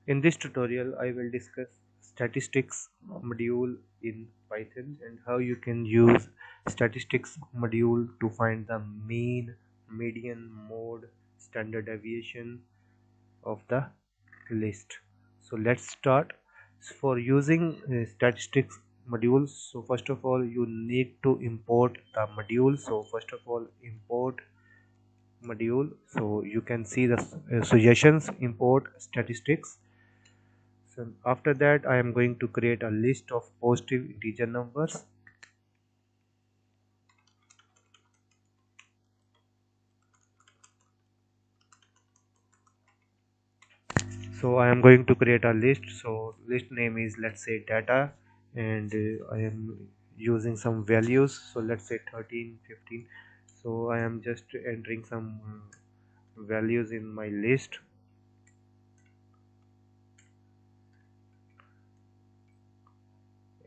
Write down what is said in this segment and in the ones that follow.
In this tutorial, I will discuss statistics module in Python and how you can use statistics module to find the mean, median, mode, standard deviation of the list. So let's start. For using statistics modules, so first of all you need to import the module. So first of all import module. So you can see the suggestions. Import statistics. So after that I am going to create a list of positive integer numbers. So I am going to create a list. So list name is, let's say, data, and I am using some values. So let's say 13, 15. So I am just entering some values in my list,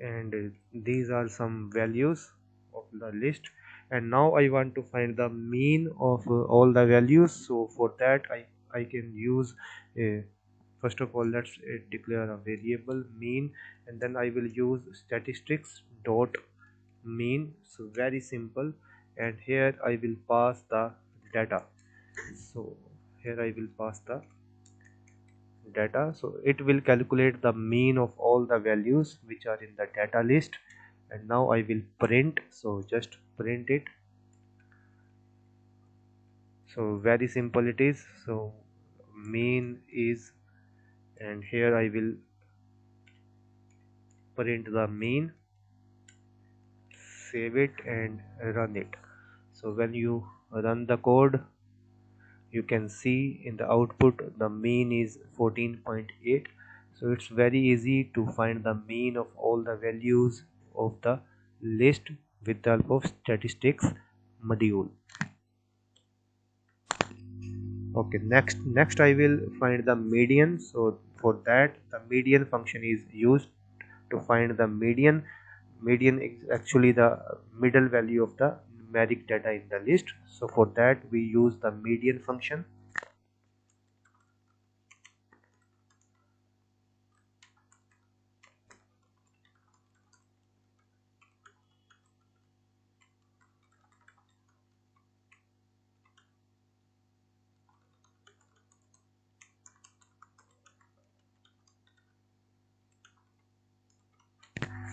and these are some values of the list. And now I want to find the mean of all the values. So for that I can use a, first of all let's declare a variable mean, and then I will use statistics dot mean. So very simple. And here I will pass the data. So here I will pass the data. So it will calculate the mean of all the values which are in the data list. And now I will print. So just print it. So very simple it is. So mean is, and here I will print the mean, save it and run it. So when you run the code, you can see in the output the mean is 14.8. So it's very easy to find the mean of all the values of the list with the help of statistics module. Okay, next I will find the median. So for that the median function is used to find the median. Median is actually the middle value of the numeric data in the list. So for that we use the median function.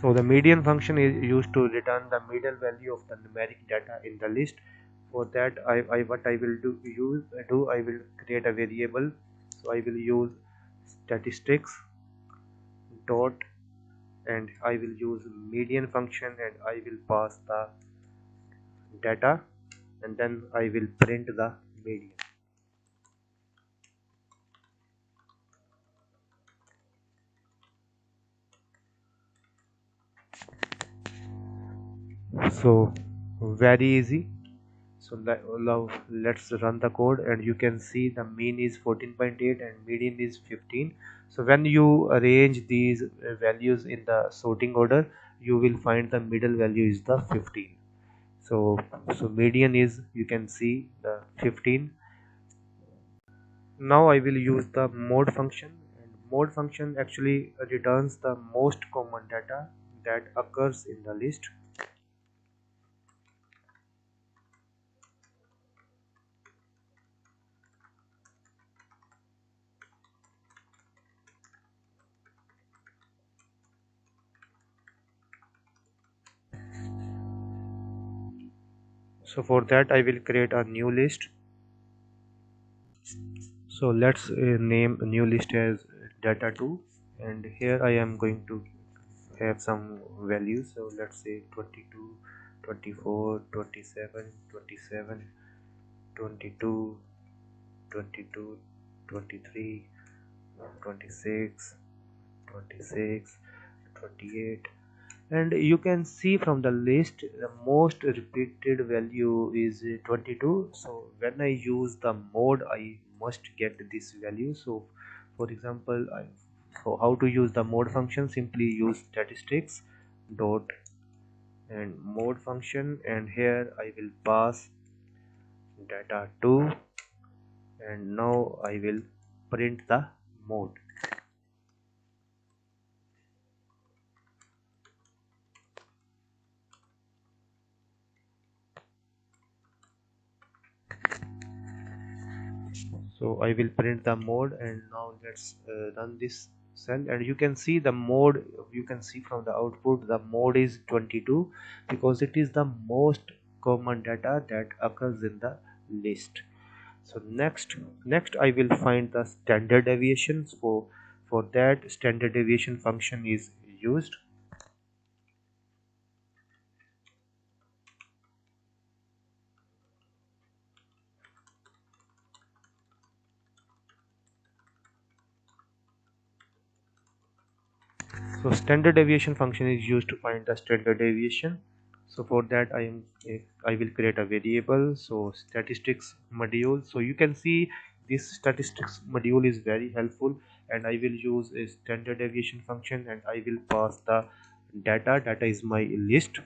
So the median function is used to return the middle value of the numeric data in the list. For that what I will do I will create a variable. So I will use statistics dot, and I will use median function, and I will pass the data, and then I will print the median. So very easy. So now let's run the code, and you can see the mean is 14.8 and median is 15. So when you arrange these values in the sorting order, you will find the middle value is the 15. So median is, you can see, the 15. Now I will use the mode function, and mode function actually returns the most common data that occurs in the list. So for that I will create a new list. So let's name a new list as data2, and here I am going to have some values. So let's say 22, 24, 27, 27, 22, 22, 23, 26, 26, 28. And you can see from the list the most repeated value is 22. So when I use the mode I must get this value. So for example, so how to use the mode function? Simply use statistics dot and mode function, and here I will pass data 2, and now I will print the mode. So I will print the mode, and now let's run this cell, and you can see the mode. You can see from the output the mode is 22 because it is the most common data that occurs in the list. So next I will find the standard deviations. For that, standard deviation function is used. So standard deviation function is used to find the standard deviation. So for that I will create a variable, so statistics module. So you can see this statistics module is very helpful, and I will use a standard deviation function, and I will pass the data is my list,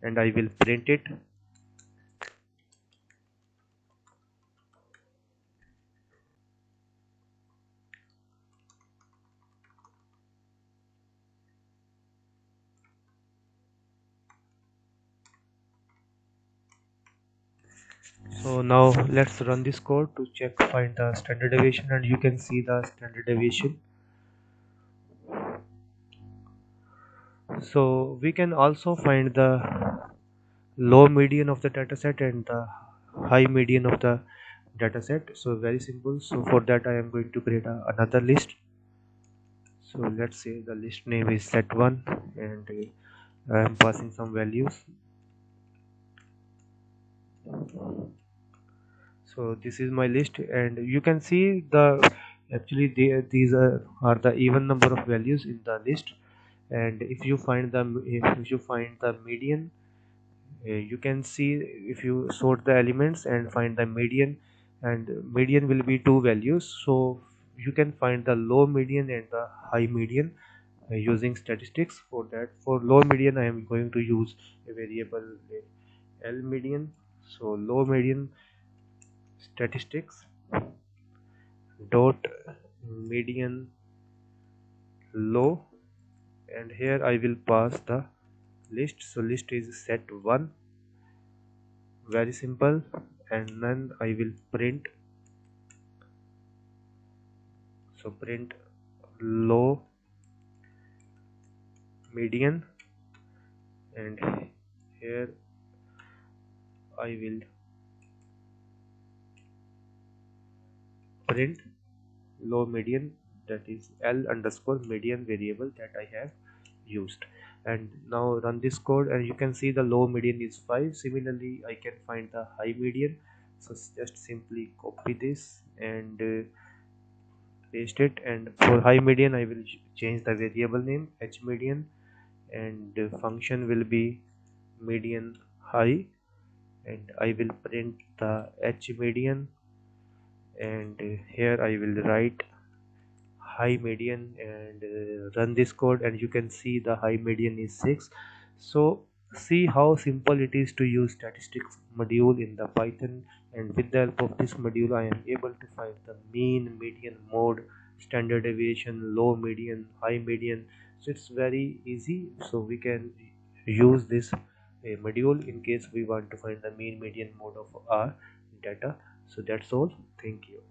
and I will print it. So now let's run this code to check find the standard deviation, and you can see the standard deviation. So we can also find the low median of the dataset and the high median of the dataset. So very simple. So for that I am going to create another list. So let's say the list name is set1, and I am passing some values. So this is my list, and you can see actually these are the even number of values in the list. And if you find the median, you can see if you sort the elements and find the median, and median will be two values. So you can find the low median and the high median using statistics. For that, for low median I am going to use a variable L median. So low median statistics dot median low, and here I will pass the list. So list is set1, very simple, and then I will print. So print low median, and here I will print low median, that is L underscore median variable that I have used. And now run this code, and you can see the low median is 5. Similarly I can find the high median. So just simply copy this and paste it, and for high median I will change the variable name h median, and the function will be median high, and I will print the h median, and here I will write high median, and run this code, and you can see the high median is 6. So see how simple it is to use statistics module in the Python, and with the help of this module I am able to find the mean, median, mode, standard deviation, low median, high median. So it's very easy, so we can use this module in case we want to find the mean, median, mode of our data. So that's all. Thank you.